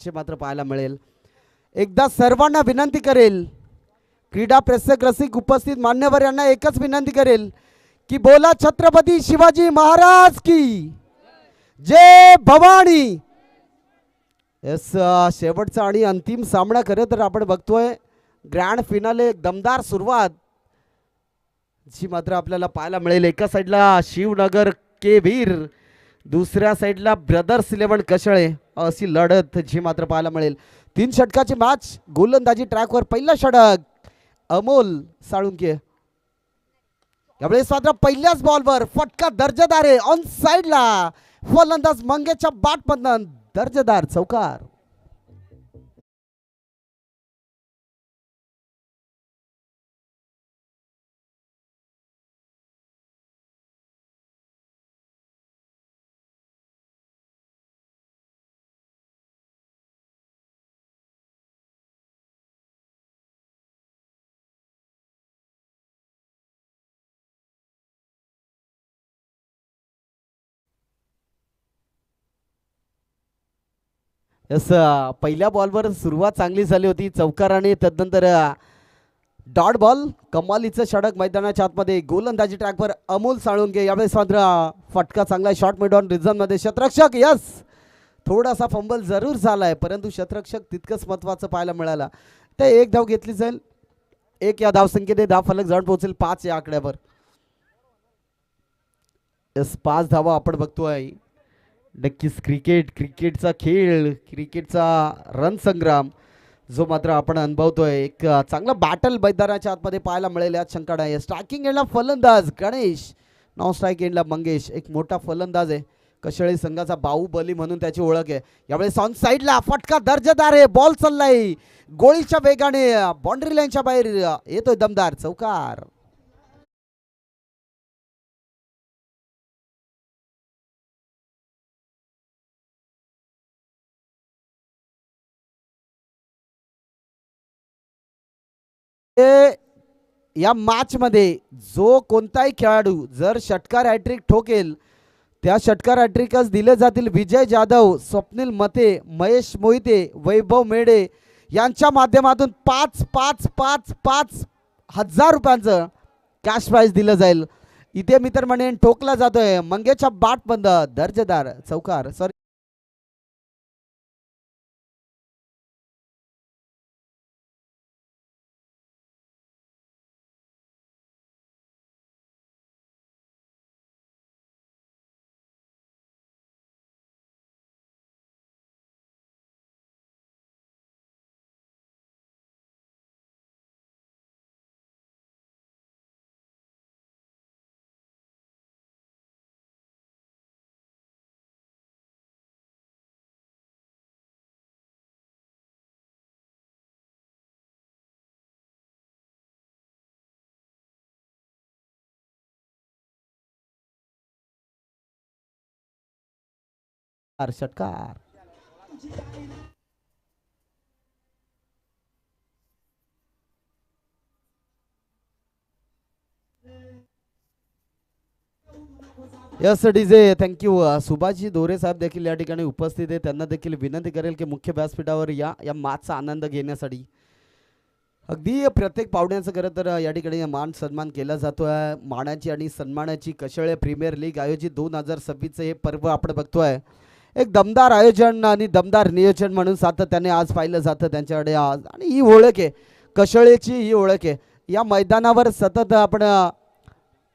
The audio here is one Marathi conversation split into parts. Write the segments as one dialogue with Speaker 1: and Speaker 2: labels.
Speaker 1: चे मात्र पाहायला मिळेल. एकदा सर्वांना विनंती करेल, क्रीडा प्रेक्षक रसिक उपस्थित मान्यवर यांना एकच विनंती करेल की बोला छत्रपती शिवाजी महाराज की जय भवानी. यस, शेवटचा आणि अंतिम सामना खरं तर आपण बघतोय. ग्रँड फिनाले दमदार सुरुवात जी मात्र आपल्याला पाहायला मिळेल. एका साईडला शिवनगर के वीर, दुसऱ्या साईडला ब्रदर्स 11 कशळे अशी लढत जी मात्र पाहायला मिळेल. 3 षटकाची मॅच. गोलंदाजी ट्रॅकवर पहिला षटक अमोल साळुंके. यावेळेस मात्र पहिल्याच बॉलवर फटका दर्जेदार आहे ऑन साइडला. फलंदाज मंगेशच्या बॅटमधून दर्जेदार चौकार. यस, पहिल्या बॉलवर सुरुवात चांगली झाली होती चौकार आणि तदनंतर डॉट बॉल. कमालीचं षटक मैदानाच्या आतमध्ये. गोलंदाजी ट्रॅकवर अमोल साळुंके. यावेळेस मात्र फटका चांगला शॉट मिड ऑन रिझन मध्ये. शतरक्षक यस, थोडासा फंबल जरूर झालाय परंतु शतरक्षक तितकंच महत्वाचं पाहायला मिळालं. ते एक धाव घेतली जाईल. 1 या धावसंख्येने धाव फलक जवळ पोहोचेल 5 या आकड्यावर. यस, 5 धावा आपण बघतोय. नक्कीच क्रिकेटचा खेळ, क्रिकेटचा रणसंग्राम जो मात्र आपण अनुभवतोय. एक चांगला बॅटल मैदानाच्या आतमध्ये पाहायला मिळेल. यात शंका नाही. स्ट्रायकिंग एंडला फलंदाज गणेश, नॉन स्ट्राईक एंडला मंगेश. एक मोठा फलंदाज आहे. कशळे संघाचा बाहुबली म्हणून त्याची ओळख आहे. यावेळेस ऑन साइडला फटका दर्जेदार आहे. बॉल चाललाय गोळीच्या वेगाने, बाउंड्री लाईनच्या बाहेर येतोय दमदार चौकार. या मॅच मध्ये जो कोणताही खेळाडू जर षटकार हॅट्रिक ठोकेल त्या षटकार हॅट्रिकच दिले जातील. विजय जाधव, स्वप्नील मते, महेश मोहिते, वैभव मेढे यांच्या माध्यमातून 5,5,5,5 हजार रुपयांचं कॅश प्राइज दिलं जाईल. इथे मित्र म्हणेन ठोकला जातोय मंगेशच्या बॅट बंद दर्जेदार चौकार. सॉरी, षटकार. Yes DJ, thank you. सुभाषजी दोरे साहेब देखील या ठिकाणी उपस्थित आहे. त्यांना देखील विनंती करेल की मुख्य व्यासपीठावर या मॅचचा आनंद घेण्यासाठी. अगदी प्रत्येक पाहुण्यांचं खरं तर या ठिकाणी मान सन्मान केला जातोय. मानाची आणि सन्मानाची कशळे प्रीमियर लीग आयोजित 2026 हे पर्व आपण बघतोय. एक दमदार आयोजन आणि दमदार नियोजन म्हणून सातत्याने आज पाहिलं जातं त्यांच्याकडे आज. आणि ही ओळख आहे कशळेची, ही ओळख आहे. या मैदानावर सतत आपण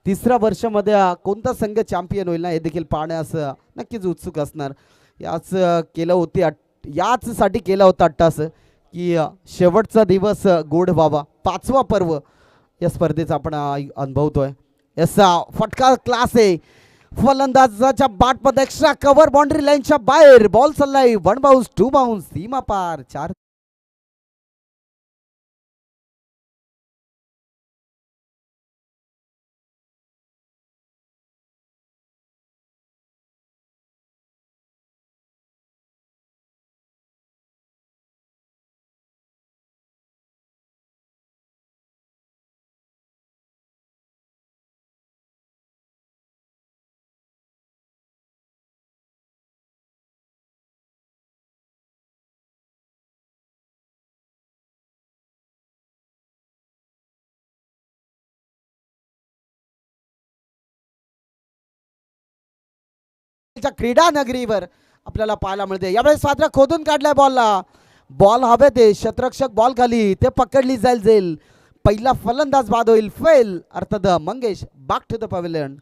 Speaker 1: तिसऱ्या वर्षामध्ये कोणता संघ चॅम्पियन होईल ना हे देखील पाहण्यास नक्कीच उत्सुक असणार. याच केलं होती याचसाठी केला होता अट्टास की शेवटचा दिवस गोड व्हावा. 5वा पर्व या स्पर्धेचा आपण अनुभवतोय. याचा फटका क्लास आहे. फलंदाजाच्या बॅटमध्ये एक्स्ट्रा कव्हर बाउंड्री लाईनच्या बाहेर. बॉल चाललाय 1 बाउन्स 2 बाउन्स सीमा पार 4. क्रीडा नगरीवर आपल्याला पाहायला मिळते. यावेळेस मात्र खोदून काढलाय बॉलला. बॉल हवे ते क्षेत्ररक्षक बॉल खाली ते पकडली जाईल. पहिला फलंदाज बाद होईल. फेल अर्थात Mangesh back to the pavilion.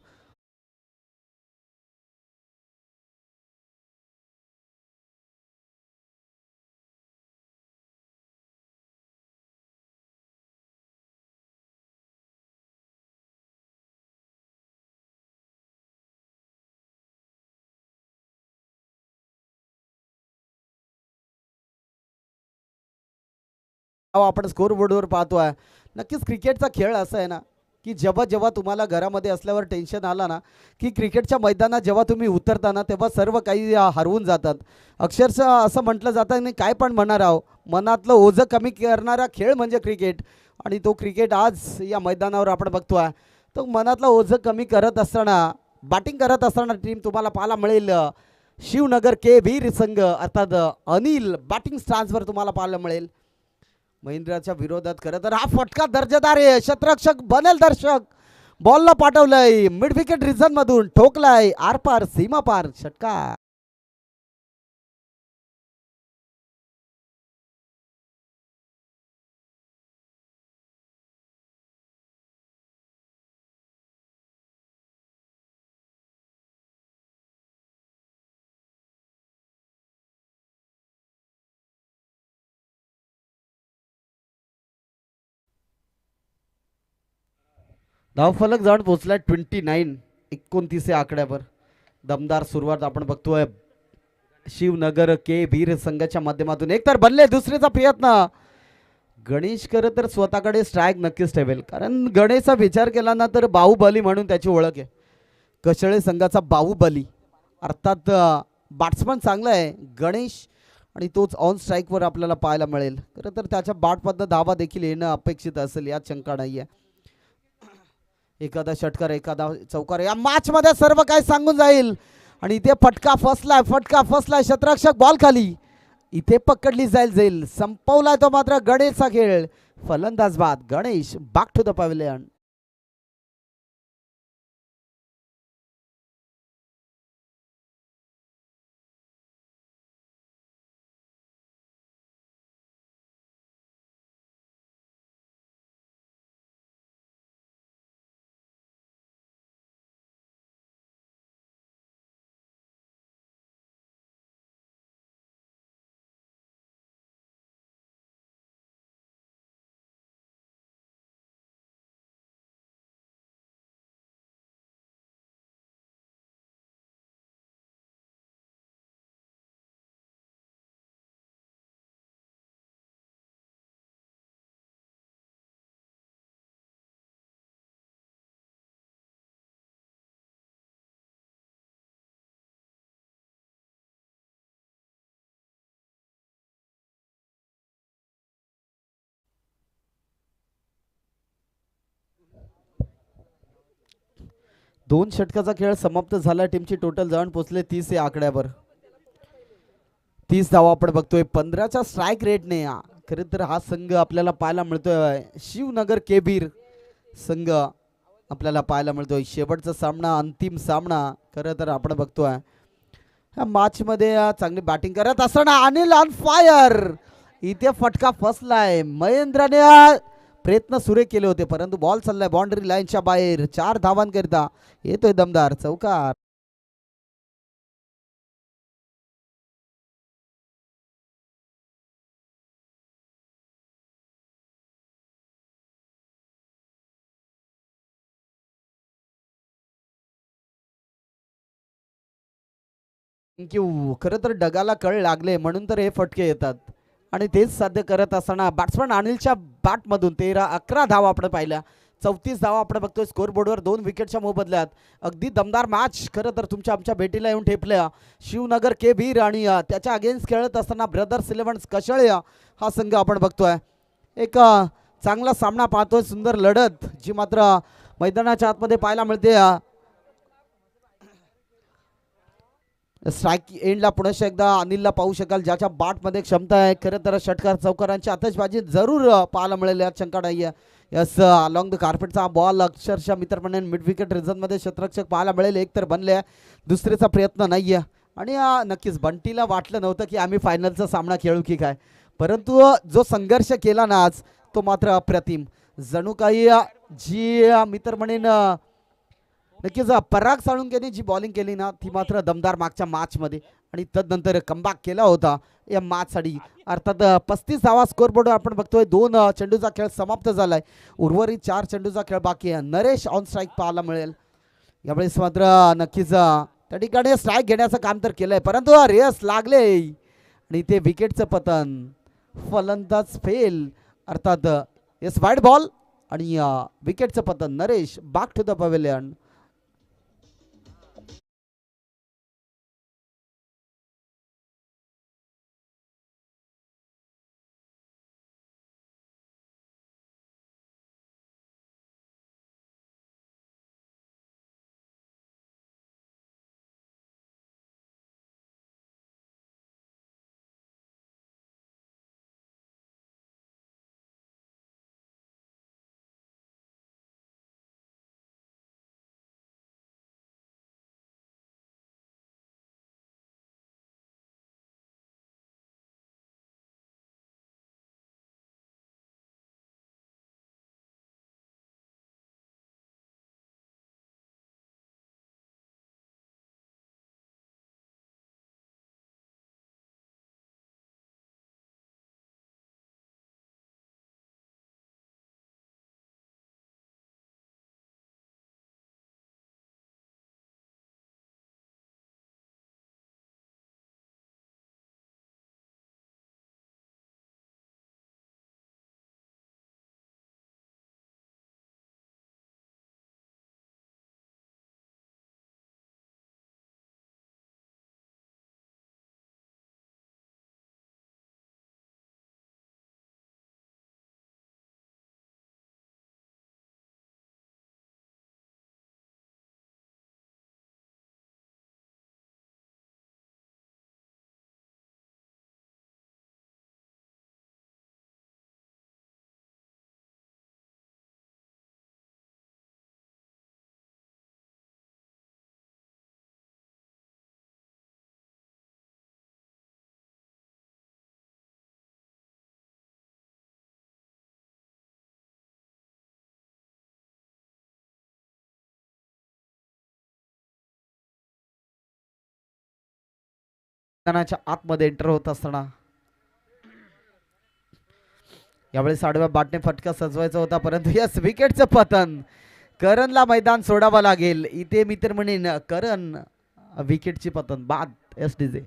Speaker 1: आपण स्कोर बोर्डवर पाहतोय. नक्कीच क्रिकेटचा खेळ असा आहे ना की जेव्हा जेव्हा तुम्हाला घरामध्ये असल्यावर टेन्शन आला ना की क्रिकेटच्या मैदानात जेव्हा तुम्ही उतरता तेव्हा सर्व काही हरवून जातात. अक्षरशः असं म्हटलं जातं नाही काय पण म्हणणार आहो, मनातलं ओझं कमी करणारा खेळ म्हणजे क्रिकेट. आणि तो क्रिकेट आज या मैदानावर आपण बघतोय. तो मनातलं ओझं कमी करत असताना बॅटिंग करत असताना टीम तुम्हाला पाहायला मिळेल. शिवनगर के वीर संघ अर्थात अनिल बॅटिंग स्टान्सवर तुम्हाला पाहायला मिळेल. महेंद्राच्या विरोधात खरं तर हा फटका दर्जेदार आहे. क्षेत्ररक्षक बनेल दर्शक. बॉलला पाठवलंय मिड विकेट रिझन मधून ठोकलाय आरपार सीमा पार षटकार. धावफलक जाऊन पोहोचलाय 29. 29 आकड्यावर. दमदार सुरुवात आपण बघतोय शिवनगर के वीर संघाच्या माध्यमातून. एक तर बनले दुसरीचा प्रयत्न. गणेश खरं तर स्वतःकडे स्ट्राईक नक्कीच ठेवेल, कारण गणेशचा विचार केला ना तर बाहुबली म्हणून त्याची ओळख आहे. कशळे संघाचा बाहुबली अर्थात बॅट्समन चांगला आहे गणेश आणि तोच ऑन स्ट्राईकवर आपल्याला पाहायला मिळेल. खरं तर त्याच्या बॅटमधनं धावा देखील येणं अपेक्षित असेल यात शंका नाही आहे. एखादा षटकार एखादा चौकार या मॅच मध्ये सर्व काही सांगून जाईल. आणि इथे फटका फसलाय क्षेत्ररक्षक बॉल खाली इथे पकडली जाईल. संपवलाय तो मात्र गणेशचा खेळ. फलंदाज बाद Ganesh back to the pavilion. दोन षटकाचा खेळ समाप्त झाला. टीमची टोटल जाऊन पोहोचले 30 या आकड्यावर. 30 धावा आपण बघतोय 15च्या स्ट्राईक रेटने. खरं तर हा संघ आपल्याला पाहायला मिळतोय शिवनगर केबीर संघ आपल्याला पाहायला मिळतोय. शेवटचा सामना अंतिम सामना खरं तर आपण बघतोय. ह्या मॅच मध्ये चांगली बॅटिंग करत असताना अनिल ऑन फायर. इथे फटका फसलाय. महेंद्रने प्रयत्न सुरे केले होते परंतु बॉल चाललाय बाउंड्री लाईनच्या बाहेर. 4 धावांकरिता येतोय दमदार चौकार. थँक्यू. खरं तर डगाला कळ लागले म्हणून तर हे फटके येतात आणि तेच साध्य करत असताना बॅट्समन अनिलच्या बॅटमधून 13-11 धावा आपण पाहिल्या. 34 धावा आपण बघतोय स्कोर बोर्डवर 2 विकेटच्या मोबदल्यात. अगदी दमदार मॅच खरं तर तुमच्या आमच्या भेटीला येऊन ठेपल्या. शिवनगर के वीर आणि त्याच्या अगेन्स्ट खेळत असताना ब्रदर्स 11 कशळे हा संघ आपण बघतोय. एक चांगला सामना पाहतोय. सुंदर लढत जी मात्र मैदानाच्या आतमध्ये पाहायला मिळते. स्ट्राईक एंडला पुन्हा एकदा अनिलला पाहू शकाल, ज्याच्या बॅटमध्ये क्षमता आहे. खरं तर षटकार चौकारांची आतषबाजी जरूर पाहायला मिळेल, यात शंका नाही आहे. यस, अलॉंग द कार्पेटचा बॉल अक्षरशः मित्रमंडळ मिड विकेट रिझनमध्ये क्षेत्ररक्षक पाहायला मिळेल. एक तर बनले, दुसरीचा प्रयत्न नाही आहे. आणि नक्कीच बंटीला वाटलं नव्हतं की आम्ही फायनलचा सामना खेळू की काय, परंतु जो संघर्ष केला ना आज, तो मात्र अप्रतिम. जणू काही जी मित्रमंडळीन नक्कीच पराग साळुंकेने जी बॉलिंग केली ना, ती मात्र दमदार मागच्या मॅचमध्ये, आणि तदनंतर कमबॅक केला होता या मॅचसाठी. अर्थात 35 धावा स्कोरबोर्डवर आपण बघतोय. 2 चेंडूचा खेळ समाप्त झालाय, उर्वरित 4 चेंडूचा खेळ बाकी आहे. नरेश ऑन स्ट्राईक पाहायला मिळेल यावेळेस मात्र. नक्कीच त्या ठिकाणी स्ट्राईक घेण्याचं काम तर केलंय, परंतु रेस लागले आणि ते विकेटचं पतन, फलंदाज फेल. अर्थात येस, वाईड बॉल आणि विकेटचं पतन. Naresh back to the pavilion. आतमध्ये एंटर होत असताना यावेळेस आडव्या बाटने फटका सजवायचा होता, परंतु यस, विकेटचं पतन. करणला मैदान सोडावं लागेल इथे मित्र म्हणेन. करण विकेटची पतन बाद. एस डीजे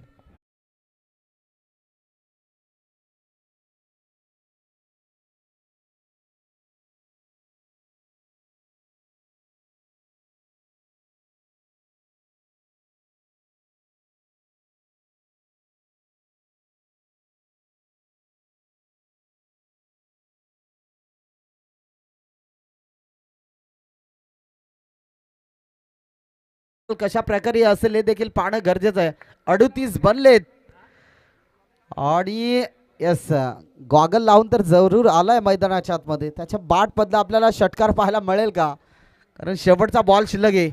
Speaker 1: कशा प्रकारे असेल हे देखील पाहणं गरजेचं आहे. 38 बनलेत आणि यस, गॉगल लावून तर जरूर आलाय मैदानाच्या आतमध्ये. त्याच्या बाट मधला आपल्याला षटकार पाहायला मिळेल का, कारण शेवटचा बॉल शिल्लक आहे.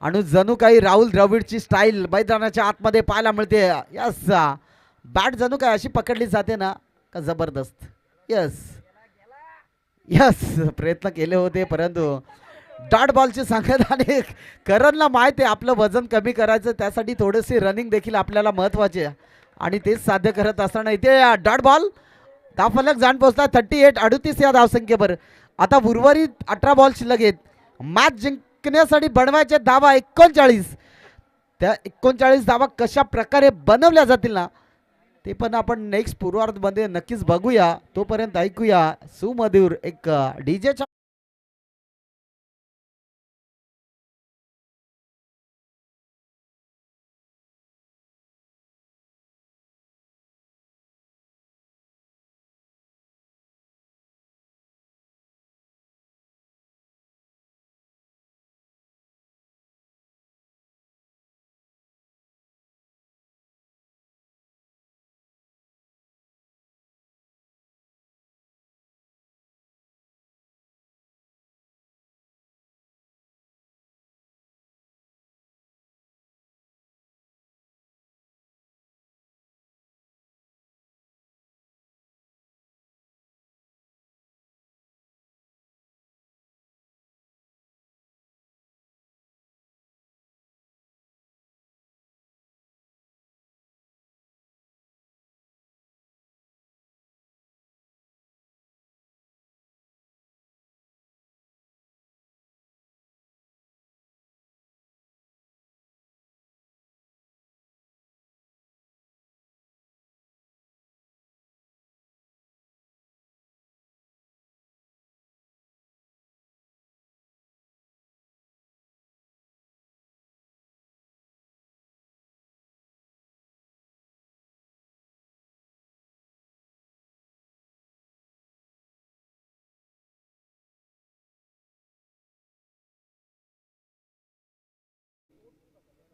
Speaker 1: आणि जणू काही राहुल द्रविडची स्टाईल मैदानाच्या आतमध्ये पाहायला मिळते. यस, बॅट जणू काय अशी पकडली जाते ना का जबरदस्त. यस यस, प्रयत्न केले होते, परंतु डॉट बॉलची संख्या आणि करणला माहिती आहे आपलं वजन कमी करायचं, त्यासाठी थोडीशी रनिंग देखील आपल्याला महत्वाची आहे, आणि तेच साध्य करत असताना इथे डॉट बॉल धावफलक जाण पोहोचला. 38, 38 या धावसंख्येवर. आता उर्वरित 18 बॉल शिल्लक आहेत. मॅच जिंकण्यासाठी बनवायचे धावा 39. त्या 39 धावा कशा प्रकारे बनवल्या जातील ना, ते पण आपण नेक्स्ट पूर्वार्धमध्ये नक्कीच बघूया. तोपर्यंत ऐकूया सुमधुर एक डीजेच्या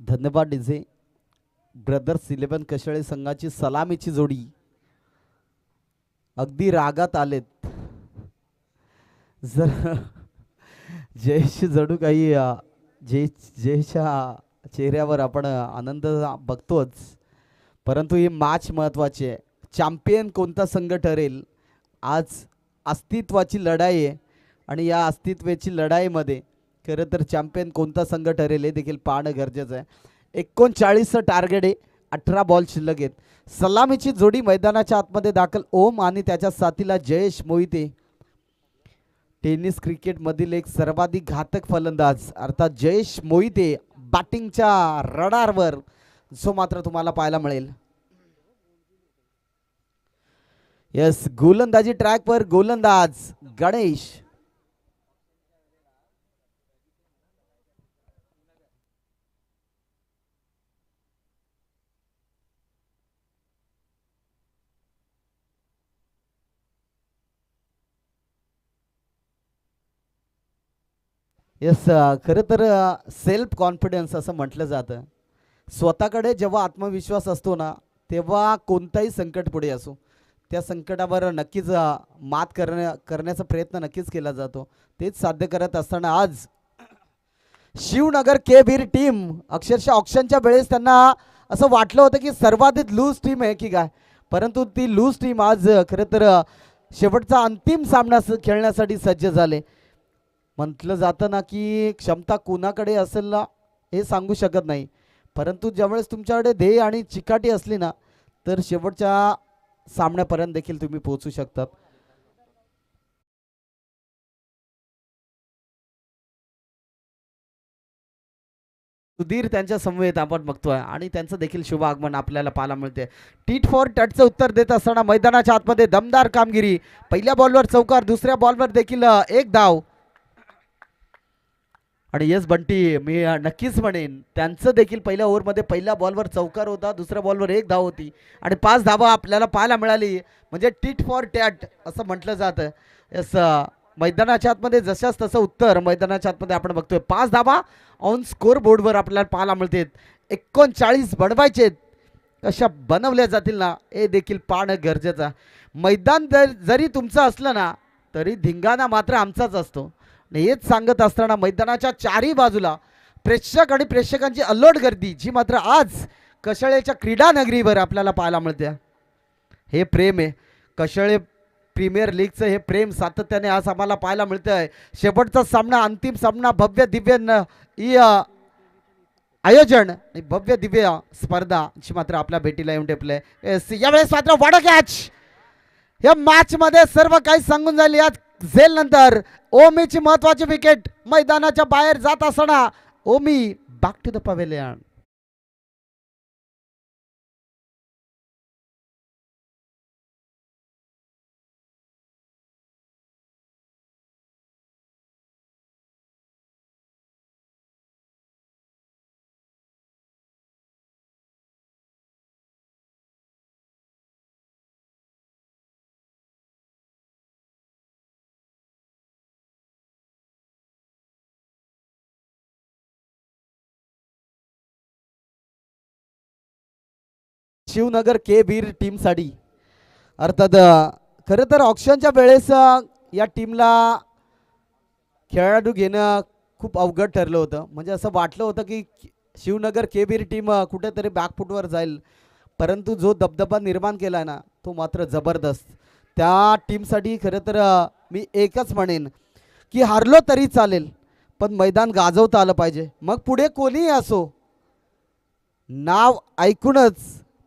Speaker 1: धन्यवाद डीजे. ब्रदर्स 11 कशाळे संघाची सलामीची जोडी अगदी रागात आलेत. जर जयेश जणू काही जयच्या चेहऱ्यावर आपण आनंद बघतोच, परंतु ही मॅच महत्त्वाची आहे. चॅम्पियन कोणता संघ ठरेल, आज अस्तित्वाची लढाई आहे आणि या अस्तित्वाची लढाईमध्ये खरं तर चॅम्पियन कोणता संघ ठरेल हे देखील पाहणं गरजेचं आहे. 39 टार्गेट आहे, 18 बॉल शिल्लक आहेत. सलामीची जोडी मैदानाच्या आतमध्ये दाखल. ओम आणि त्याच्या साथीला जयेश मोहिते. टेनिस क्रिकेटमधील एक सर्वाधिक घातक फलंदाज अर्थात जयेश मोहिते बॅटिंगच्या रडारवर जो मात्र तुम्हाला पाहायला मिळेल. यस, गोलंदाजी ट्रॅकवर गोलंदाज गणेश. यस, खरं तर सेल्फ कॉन्फिडन्स असं म्हटलं जातं. स्वतःकडे जेव्हा आत्मविश्वास असतो ना, तेव्हा कोणताही संकट पुढे असो त्या संकटावर नक्कीच मात करण्याचा प्रयत्न नक्कीच केला जातो. तेच साध्य करत असताना आज शिवनगर के वीर टीम अक्षरशः ऑक्शनच्या वेळेस त्यांना असं वाटलं होतं की सर्वाधिक लूज टीम आहे की काय, परंतु ती लूज टीम आज खरं तर शेवटचा अंतिम सामना खेळण्यासाठी सज्ज झाले. म्हटलं जातं ना की क्षमता कुणाकडे असेल ना हे सांगू शकत नाही, परंतु ज्यावेळेस तुमच्याकडे ध्येय आणि चिकाटी असली ना तर शेवटच्या सामन्यापर्यंत देखील तुम्ही पोहोचू शकतात. सुधीर त्यांच्या समवेत आपण बघतोय आणि त्यांचं देखील शुभ आगमन आपल्याला पाहायला मिळते. टीट फॉर टचचं उत्तर देत असताना मैदानाच्या आतमध्ये दमदार कामगिरी. पहिल्या बॉलवर चौकार, दुसऱ्या बॉलवर देखील एक धाव. आणि यस बंटी, मी नक्कीच म्हणेन त्यांचं देखील पहिल्या ओव्हरमध्ये पहिल्या बॉलवर चौकार होता, दुसऱ्या बॉलवर एक धाव होती आणि 5 धावा आपल्याला पाहायला मिळाली. म्हणजे टीट फॉर टॅट असं म्हटलं जातं. यस, मैदानाच्या आतमध्ये जशाच तसं उत्तर मैदानाच्या आतमध्ये आपण बघतोय. 5 धावा ऑन स्कोर बोर्डवर आपल्याला पाहायला मिळतात. 39 बनवायचे कशा बनवल्या जातील ना हे देखील पाहणं गरजेचं. मैदान जरी तुमचं असलं ना तरी धिंगाणा मात्र आमचाच असतो. हेच सांगत असताना मैदानाच्या चारही बाजूला प्रेक्षक आणि प्रेक्षकांची अल्लोट गर्दी जी मात्र आज कशाळेच्या क्रीडा नगरीवर आपल्याला पाहायला मिळते. हे प्रेम आहे कशाळे प्रीमियर लीगचं, हे प्रेम सातत्याने आज आम्हाला पाहायला मिळतं आहे. शेवटचा सामना, अंतिम सामना, भव्य दिव्य आयोजन आणि भव्य दिव्य स्पर्धा जी मात्र आपल्या भेटीला येऊन टेपले. यावेळेस मात्र वाडा कॅच. या मॅच मध्ये सर्व काही सांगून झाले. आज झेल नंतर ओमीची महत्वाची विकेट मैदानाच्या बाहेर जात असताना Omi back to the pavilion. Shivnagar ke Veer टीमसाठी अर्थात खरं तर ऑक्शनच्या वेळेस या टीमला खेळाडू घेणं खूप अवघड ठरलं होतं. म्हणजे असं वाटलं होतं की शिवनगर के वीर टीम कुठेतरी बॅकफुटवर जाईल, परंतु जो दबदबा निर्माण केला ना तो मात्र जबरदस्त. त्या टीमसाठी खरं तर मी एकच म्हणेन की हारलो तरी चालेल पण मैदान गाजवता आलं पाहिजे. मग पुढे कोणीही असो नाव ऐकूनच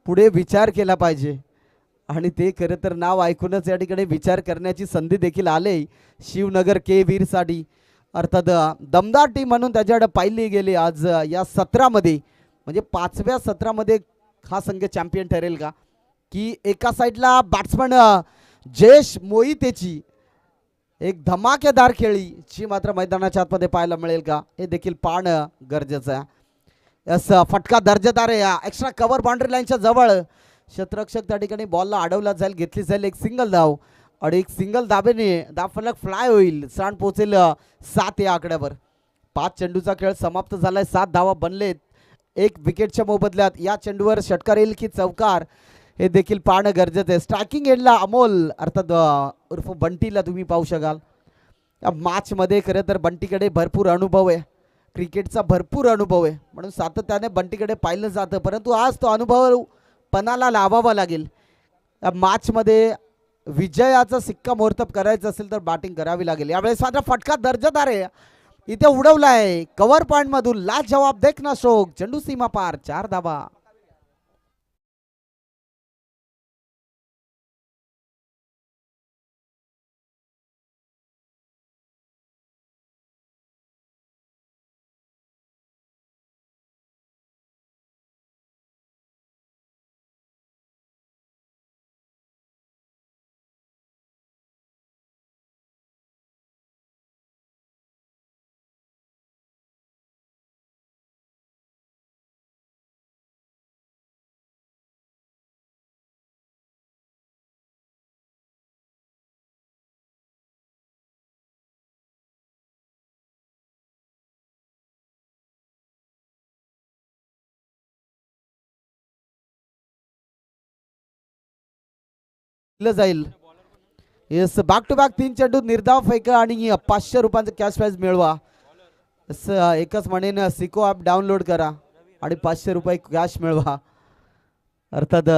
Speaker 1: पुढे विचार केला पाहिजे आणि ते खरं तर नाव ऐकूनच या ठिकाणी विचार करण्याची संधी देखील आले शिवनगर के वीरसाठी. अर्थात दमदार टीम म्हणून त्याच्याकडे पाहिली गेली आज या सत्रामध्ये. म्हणजे 5व्या सत्रामध्ये हा संघ चॅम्पियन ठरेल का, की एका साईडला बॅट्समन जयेश मोहितेची एक धमाकेदार खेळी जी मात्र मैदानाच्या आतमध्ये पाहायला मिळेल का हे देखील पाहणं गरजेचं आहे. यस, फटका दर्जेदार आहे. एक्स्ट्रा कव्हर बाउंड्री लाईनच्या जवळ क्षेत्ररक्षक त्या ठिकाणी बॉलला अडवला जाईल, घेतली जाईल एक सिंगल धाव आणि एक सिंगल धाबेने धावफलक फ्लाय होईल. सांड पोहोचेल 7 या आकड्यावर. 5 चेंडूचा खेळ समाप्त झालाय, 7 धावा बनलेत. एक विकेटच्या मोबदल्यात या चेंडूवर षटकार येईल की चौकार हे देखील पाहणं गरजेचं आहे. स्ट्रायकिंग एंडला अमोल अर्थात उर्फ बंटीला तुम्ही पाहू शकाल. या मॅचमध्ये खरं तर बंटीकडे भरपूर अनुभव आहे, क्रिकेटचा भरपूर अनुभव आहे, म्हणून सातत्याने बंटीकडे पाहिलं जातं. परंतु आज तो अनुभव पणाला लावावा लागेल. या मॅचमध्ये विजयाचा शिक्कामोर्तब करायचं असेल तर बॅटिंग करावी लागेल. यावेळेस मात्र फटका दर्जेदार आहे, इथे उडवलाय कव्हर पॉइंट मधून. लास्ट जवाब देखना शोक, चेंडू सीमा पार, 4 धावा. जाईल. येस, बॅक टू बॅक 3 चेंडू निर्धाव फेका आणि 500 रुपयांचं कॅश प्राइज मिळवा. एकच म्हणेन, सिको ॲप डाउनलोड करा आणि 500 रुपये कॅश मिळवा. अर्थात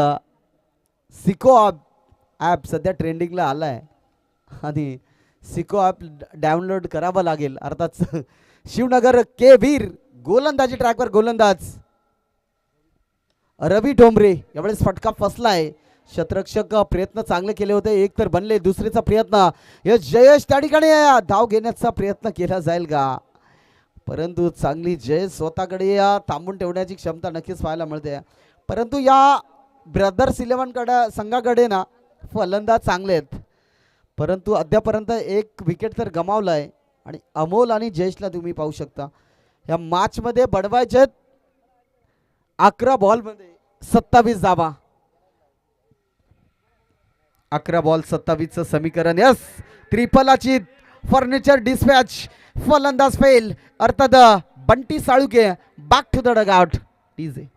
Speaker 1: सिको ॲप सध्या ट्रेंडिंगला आला आहे आणि सिको ॲप डाउनलोड करावं लागेल. अर्थात शिवनगर के वीर गोलंदाजी ट्रॅकवर गोलंदाज रवी डोंबरे. यावेळेस फटका फसलाय. शतरक्षक प्रयत्न चांगले केले होते, एक तर बनले, दुसरीचा प्रयत्न जयेश त्या ठिकाणी धाव घेण्याचा प्रयत्न केला जाईल का, परंतु चांगली जयेश स्वतःकडे थांबून ठेवण्याची क्षमता नक्कीच पाहायला मिळते. परंतु या ब्रदर्स 11 संघाकडे ना फलंदाज चांगले आहेत, परंतु अद्यापर्यंत एक विकेट तर गमावलाय. आणि अमोल आणि जयेशला तुम्ही पाहू शकता या मॅचमध्ये बडवायचे 11 बॉलमध्ये 27 धावा. 11 बॉल 27चं समीकरण. यस, त्रिपलाची फर्निचर डिस्पॅच. फलंदाज फेल. अर्थात Bunty Salunke back to the dugout. Easy.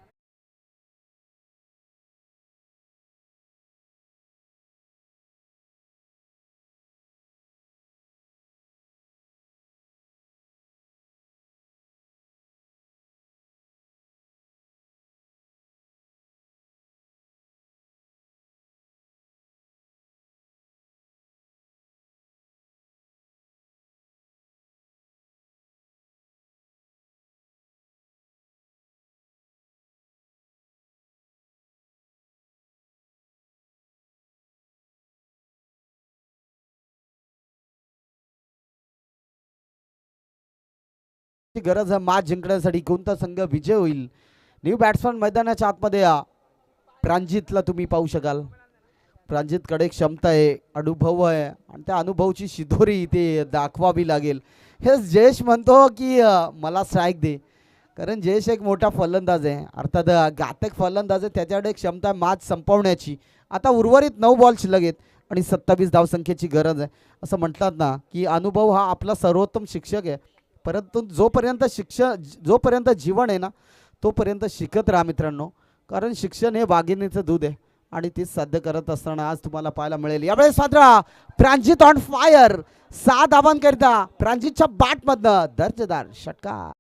Speaker 1: गरज आहे मॅच जिंकण्यासाठी. कोणता संघ विजय होईल. न्यू बॅट्समॅन मैदानाच्या आतमध्ये प्रांजितला तुम्ही पाहू शकाल. प्रांजितकडे क्षमता आहे, अनुभव आहे आणि त्या अनुभवाची शिदोरी ते दाखवावी लागेल. हे जयेश म्हणतो की मला स्ट्राईक दे, कारण जयेश एक मोठा फलंदाज आहे, अर्थात घातक फलंदाज आहे, त्याच्याकडे क्षमता मॅच संपवण्याची. आता उर्वरित 9 बॉल शिल्लक आहेत आणि 27 धावसंख्येची गरज आहे. असं म्हणतात ना की अनुभव हा आपला सर्वोत्तम शिक्षक आहे, परंतु जोपर्यंत जीवन आहे ना तोपर्यंत शिकत राहा मित्रांनो, कारण शिक्षण हे वाघिणीचं दूध आहे आणि ते साध्य करत असताना आज तुम्हाला पाहायला मिळेल. यावेळेस मात्र प्रांजित ऑन फायर. 6 धावांकरिता प्रांजितच्या बॅटमधनं दर्जेदार षटकार.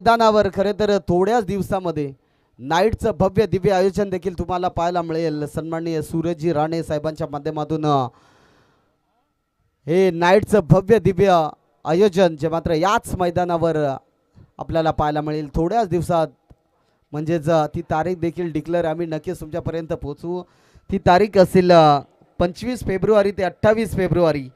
Speaker 1: मैदानावर खरे तर थोड्याच दिवसामध्ये नाईटचं भव्य दिव्य आयोजन देखील तुम्हाला पाहायला मिळेल. सन्माननीय सूरजजी राणे साहेबांच्या माध्यमातून हे नाईटचं भव्य दिव्य आयोजन जे मात्र याच मैदानावर आपल्याला पाहायला मिळेल थोड्याच दिवसात. म्हणजेच ती तारीख देखील डिक्लेअर आम्ही नक्कीच तुमच्यापर्यंत पोहोचवू. ती तारीख असेल 25 फेब्रुवारी ते 28 फेब्रुवारी.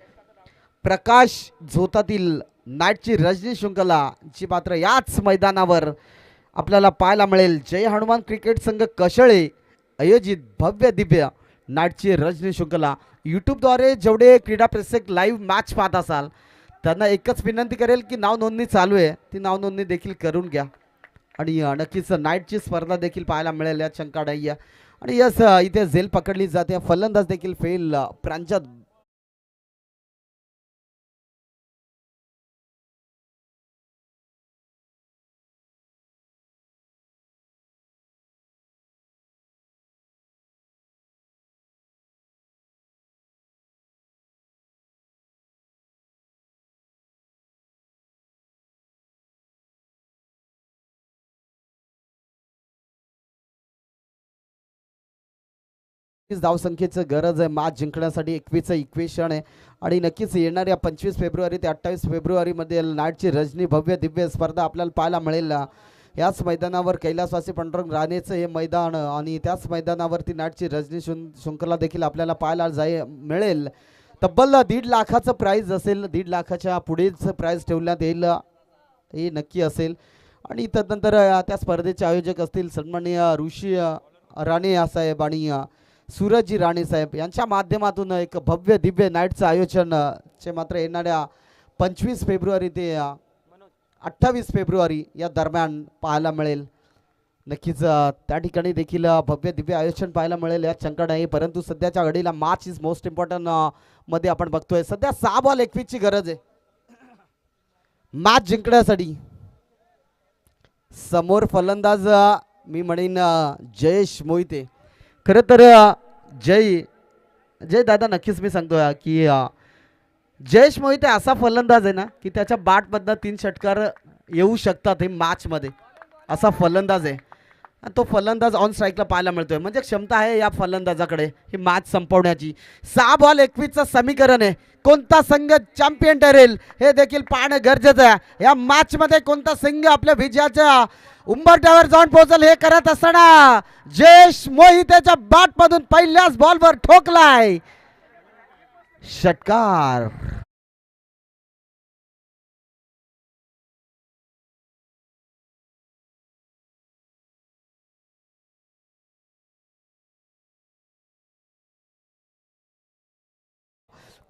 Speaker 1: प्रकाश झोतातील नाईटची रजनी शृंखला जी मात्र याच मैदानावर आपल्याला पाहायला मिळेल. जय हनुमान क्रिकेट संघ कशळे आयोजित भव्य दिव्य नाईटची रजनी शृंखला. यूट्यूबद्वारे जेवढे क्रीडा प्रेक्षक लाईव्ह मॅच पाहत असाल त्यांना एकच विनंती करेल की नाव नोंदणी चालू आहे, ती नाव नोंदणी देखील करून घ्या. आणि नक्कीच नाईटची स्पर्धा देखील पाहायला मिळेल या चंकाडाई. आणि यस इथे झेल पकडली जाते. फलंदाज देखील फेल प्रांजत धावसंख्येचं गरज आहे मॅच जिंकण्यासाठी. 21 आहे आणि नक्कीच येणाऱ्या 25 फेब्रुवारी ते 28 फेब्रुवारीमध्ये नाईटची रजनी भव्य दिव्य स्पर्धा आपल्याला पाहायला मिळेल. याच मैदानावर कैलासवासी पांडुरंग राणेचं हे मैदान आणि त्याच मैदानावरती नाईटची रजनी शृंखला देखील आपल्याला पाहायला मिळेल. तब्बल 1.5 लाखाचं प्राईज असेल. 1.5 लाखाच्या पुढेच प्राईज ठेवण्यात येईल हे नक्की असेल. आणि तदनंतर त्या स्पर्धेचे आयोजक असतील सन्माननीय ऋषी राणे साहेब आणि सूरजजी राणे साहेब यांच्या माध्यमातून एक भव्य दिव्य नाईटचं आयोजन चे मात्र येणाऱ्या 25 फेब्रुवारी ते 28 फेब्रुवारी या दरम्यान पाहायला मिळेल. नक्कीच त्या ठिकाणी देखील भव्य दिव्य आयोजन पाहायला मिळेल या चंकड आहे. परंतु सध्याच्या घडीला मॅच इज मोस्ट इम्पॉर्टंट मध्ये आपण बघतोय. सध्या 6 बॉल 21 ची गरज आहे मॅच जिंकण्यासाठी. समोर फलंदाज मी म्हणेन जयेश मोहिते. खरं तर जय दादा नक्कीच मी सांगतोय की जयेश मोहिते असा फलंदाज आहे ना की त्याच्या बॅटमधनं 3 षटकार येऊ शकतात हे मॅचमध्ये. असा फलंदाज आहे आणि तो फलंदाज ऑन स्ट्राईकला पाहायला मिळतोय. म्हणजे क्षमता आहे या फलंदाजाकडे ही मॅच संपवण्याची. 6 बॉल 21चं समीकरण आहे. कोणता संघ चॅम्पियन ठरेल हे देखील पाहणं गरजेचं आहे. या मॅचमध्ये कोणता संघ आपल्या विजयाच्या उंबरठ्यावर जाऊन पोहोचल हे करत असताना जयेश मोहितेच्या बॅटमधून पहिल्याच बॉलवर ठोकलाय षटकार.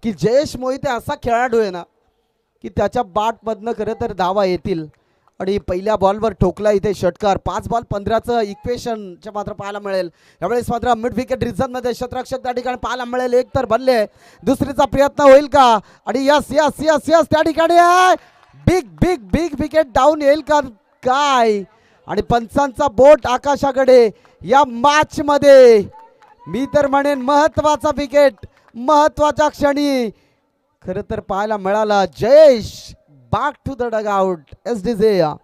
Speaker 1: की जयेश मोहिते असा खेळाडू आहे ना की त्याच्या बॅटमधनं खरं तर धावा येतील. आणि पहिल्या बॉलवर ठोकला इथे षटकार. 5 बॉल 15चं इक्वेशनचे मात्र पाहायला मिळेल. यावेळेस मात्र मिड विकेट रिझनमध्ये शतरक्षक त्या ठिकाणी पाहायला मिळेल. एक तर बनले, दुसरीचा प्रयत्न होईल का? आणि यस यस यस यस त्या ठिकाणी big big big wicket down येईल का काय? आणि पंचांचा बोट आकाशाकडे या मॅच मध्ये मी तर म्हणेन महत्वाचा विकेट महत्वाच्या क्षणी खरं तर पाहायला मिळाला. Jayesh back to the dugout. SDZ.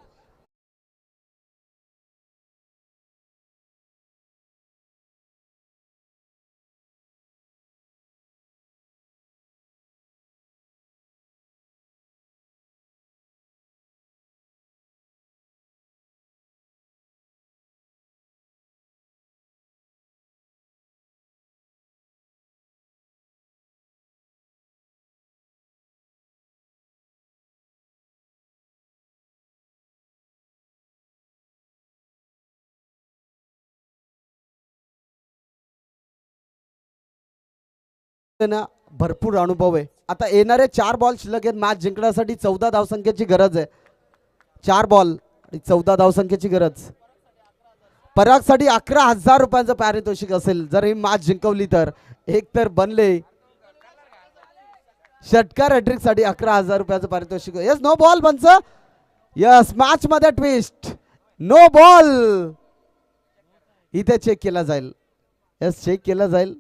Speaker 1: भरपूर अनुभव आहे. आता येणारे 4 बॉल शिल्लक आहेत मॅच जिंकण्यासाठी. 14 धावसंख्येची गरज आहे. 4 बॉल आणि 14 धावसंख्येची गरज. परागसाठी 11,000 रुपयांचं पारितोषिक असेल जर ही मॅच जिंकवली तर. एक तर बनले षटकार हॅट्रिक साठी 11,000 रुपयाचं पारितोषिक. यस नो बॉल पंच. यस मॅच मध्ये ट्विस्ट नो बॉल इथे चेक केला जाईल. यस चेक केला जाईल.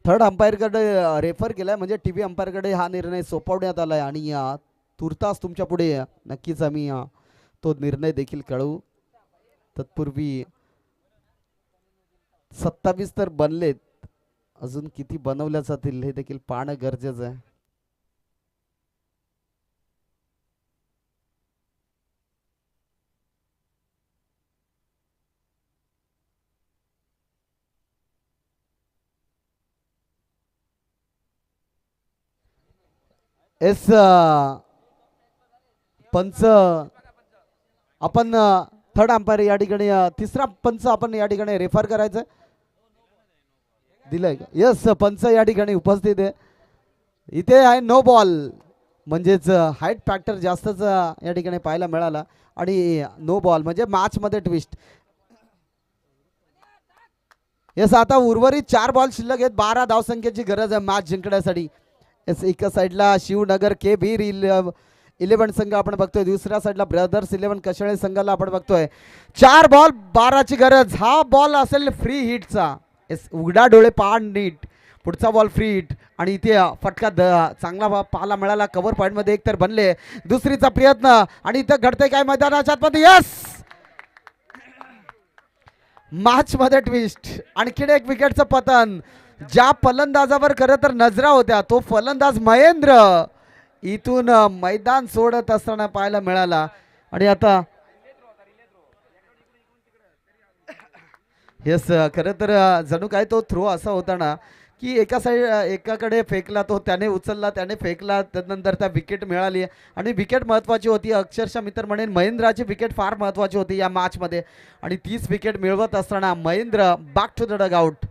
Speaker 1: थर्ड अंपायरकडे रेफर केलाय म्हणजे टीव्ही अंपायरकडे हा निर्णय सोपवण्यात आलाय आणि तुर्तास तुमच्या पुढे नक्कीच आम्ही तो निर्णय देखील कळवू. तत्पूर्वी 27 तर बनलेत, अजून किती बनवल्या जातील हे देखील पाहणं गरजेचं आहे. एस पंच आपण थर्ड अंपायर या ठिकाणी तिसरा पंच आपण या ठिकाणी रेफर करायचं दिलंय का? यस पंच या ठिकाणी उपस्थित आहे. इथे आहे नो बॉल म्हणजेच हाईट फॅक्टर जास्तच या ठिकाणी पाहायला मिळाला आणि नो बॉल म्हणजे मॅच मध्ये ट्विस्ट. यस आता उर्वरित 4 बॉल शिल्लक आहेत. 12 धावसंख्येची गरज आहे मॅच जिंकण्यासाठी. यस एका साईडला शिवनगर के बीर 11 संघ आपण बघतोय, दुसऱ्या साईडला ब्रदर्स 11 कशाळे संघाला आपण बघतोय. 4 बॉल 12ची गरज. हा बॉल असेल फ्री हिटचा. यस उघडा डोळे पाड नीट. पुढचा बॉल फ्री हिट आणि इथे फटका चांगला पाहायला मिळाला. कव्हर पॉईंट मध्ये एक तर बनले. दुसरीचा प्रयत्न आणि इथं घडते काय मैदानाच्या आतमध्ये. यस मॅच मध्ये ट्विस्ट. आणखीन एक विकेटचं पतन. ज्या फलंदाजावर खरं तर नजरा होत्या तो फलंदाज महेंद्र इथून मैदान सोडत असताना पाहायला मिळाला. आणि आता यस खरं तर जणू काय तो थ्रो असा होता ना की एकाकडे फेकला तो, त्याने उचलला, त्याने फेकला, त्यानंतर त्या विकेट मिळाली आणि विकेट महत्त्वाची होती. अक्षरशः मित्र म्हणेन महेंद्राची विकेट फार महत्त्वाची होती या मॅचमध्ये आणि 30 विकेट मिळवत असताना Mahendra back to the dugout.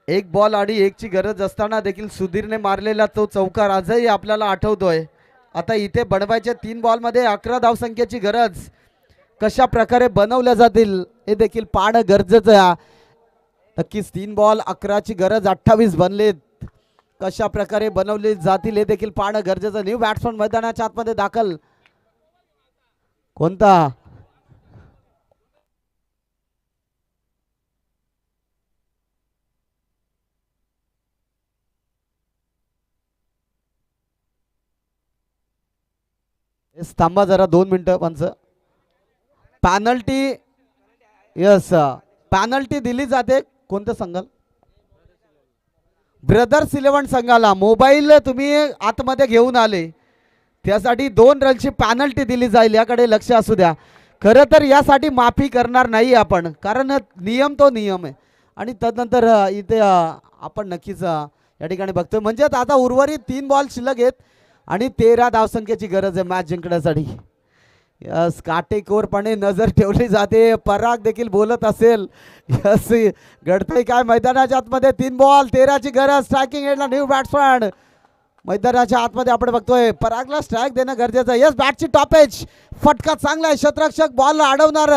Speaker 1: एक बॉल आणि 1ची गरज असताना देखील सुधीरने मारलेला तो चौकार आजही आपल्याला आठवतोय. आता इथे बनवायच्या 3 बॉलमध्ये 11 धावसंख्येची गरज. कशा प्रकारे बनवल्या जातील हे देखील पाहणं गरजेचं आहे. नक्कीच 3 बॉल 11ची गरज 28 बनलेत. कशा प्रकारे बनवले जातील हे देखील पाहणं गरजेचं. न्यू बॅट्समन मैदानाच्या आतमध्ये दाखल. कोणता थांबा जरा 2 मिनिटं पंच. पॅनल्टी यस पॅनल्टी दिली जाते कोणत्या संघाला. ब्रदर्स 11 संघाला. मोबाईल तुम्ही आतमध्ये घेऊन आले त्यासाठी 2 रनची पॅनल्टी दिली जाईल याकडे लक्ष असू द्या. खरं तर यासाठी माफी करणार नाही आपण कारण नियम तो नियम आहे आणि त्यानंतर इथे आपण नक्कीच या ठिकाणी बघतोय. म्हणजे आता उर्वरित 3 बॉल शिल्लक आहेत आणि 13 धावसंख्येची गरज आहे मॅच जिंकण्यासाठी. यस काटेकोरपणे नजर ठेवली जाते. पराग देखील बोलत असेल. यस घडतंय काय मैदानाच्या आतमध्ये. 3 बॉल 13ची गरज. स्ट्रायकिंग एंडला न्यू बॅट्समॅन मैदानाच्या आतमध्ये आपण बघतोय. परागला स्ट्राईक देणं गरजेचं आहे. यस बॅटची टॉपेज. फटका चांगला आहे. क्षेत्ररक्षक बॉल अडवणार.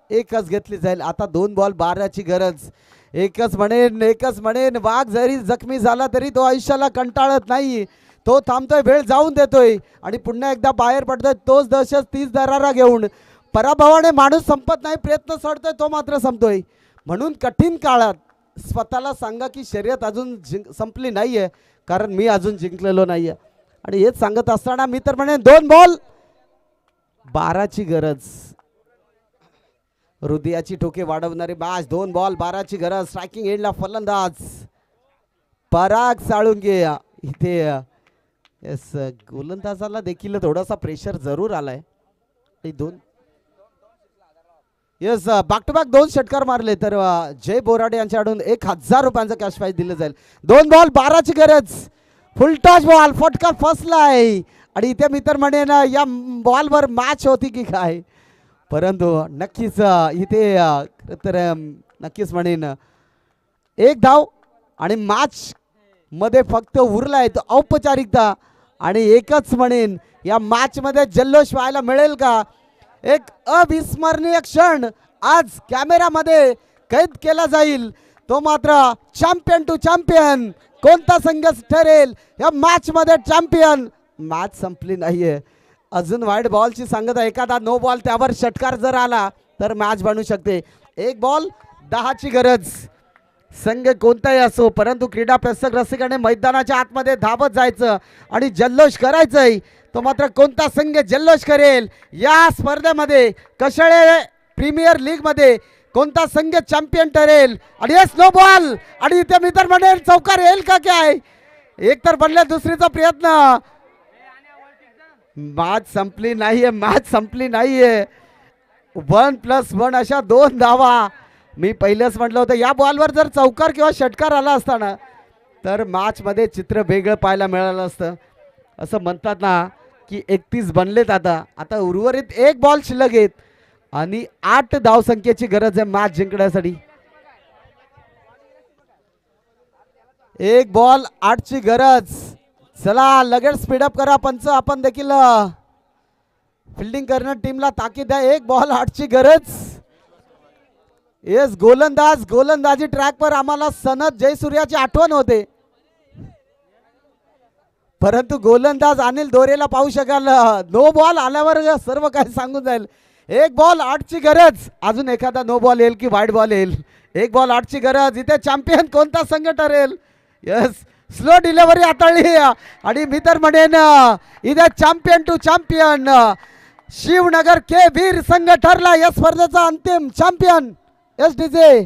Speaker 1: एकच घेतली जाईल. आता 2 बॉल 12ची गरज. एकच म्हणेन वाघ जरी जखमी झाला तरी तो आयुष्याला कंटाळत नाही. तो थांबतोय, वेळ जाऊन देतोय आणि पुन्हा एकदा बाहेर पडतोय. तोच दहशत 30 दरारा घेऊन. पराभवाने माणूस संपत नाही, प्रयत्न सोडतोय तो मात्र संपतोय. म्हणून कठीण काळात स्वतःला सांगा की शर्यत अजून संपली नाहीये कारण मी अजून जिंकलेलो नाहीये. आणि हेच सांगत असताना मी तर म्हणेन 2 बॉल 12ची गरज. हृदयाची ठोके वाढवणारी मॅच. 2 बॉल 12ची गरज. स्ट्रायकिंग एंडला फलंदाज पराग साळुंगे. इथे यस गोलंदाजाला देखील थोडासा प्रेशर जरूर आलाय. 2 यस बॅक टू बॅक 2 षटकार मारले तर जय बोराडे यांच्याकडून 1000 रुपयांचं कॅश प्राइज दिलं जाईल. 2 बॉल 12ची गरज. फुल टॉस बॉल. फटका फसलाय आणि इथे मी तर म्हणेन या बॉलवर मॅच होती की काय. परंतु नक्कीच इथे तर नक्कीच म्हणेन 1 धाव आणि मॅच मध्ये फक्त उरलाय तो औपचारिकता. आणि एकच म्हणेन या मॅच मध्ये जल्लोष व्हायला मिळेल का. एक अविस्मरणीय क्षण आज कॅमेरामध्ये कैद केला जाईल. तो मात्र चॅम्पियन टू चॅम्पियन. कोणता संघ ठरेल या मॅच मध्ये चॅम्पियन. मॅच संपली नाहीये अजून. वाईड बॉलची सांगता. एखादा नो बॉल त्यावर षटकार जर आला तर मॅच बनू शकते. 1 बॉल 10ची गरज. संघ कोणताही असो परंतु क्रीडा प्रेक्षक रसिकाने मैदानाच्या आतमध्ये धावत जायचं आणि जल्लोष करायचंय. तो मात्र कोणता संघ जल्लोष करेल या स्पर्धेमध्ये. कशाळे प्रीमियर लीग मध्ये कोणता संघ चॅम्पियन ठरेल. आणि यस नो बॉल आणि इथे मी तर म्हणेल चौकार येईल का काय. एक तर बनल्या दुसरीचा प्रयत्न. मॅच संपली नाहीये, मॅच संपली नाहीये. 1+1 अशा 2 धावा. मी पहिलेच म्हटलं होतं या बॉलवर जर चौकार किंवा षटकार आला असताना तर मॅच मध्ये चित्र वेगळं पाहायला मिळालं असतं. असं म्हणतात ना की 31 बनलेत. आता उर्वरित एक बॉल शिल्लक आहेत आणि 8 धावसंख्येची गरज आहे मॅच जिंकण्यासाठी. एक बॉल 8 ची गरज. चला लगेच स्पीडअप करा पंच. आपण देखील फिल्डिंग करणार टीमला ताकीद आहे. एक बॉल 8 ची गरज. येस गोलंदाजी ट्रॅकवर आम्हाला सनत जयसूर्याची आठवण होते, परंतु गोलंदाज अनिल दोरेला पाहू शकाल. नो बॉल आल्यावर सर्व काही सांगून जाईल. एक बॉल 8 ची गरज. अजून एखादा नो बॉल येईल की वाईट बॉल येईल. एक बॉल 8 ची गरज. इथे चॅम्पियन कोणता संघ ठरेल. यस स्लो डिलिव्हरी हाताळली आणि मी तर म्हणेन इथे champion to champion Shivnagar ke वीर संघ ठरला या स्पर्धेचा अंतिम चॅम्पियन. S DJ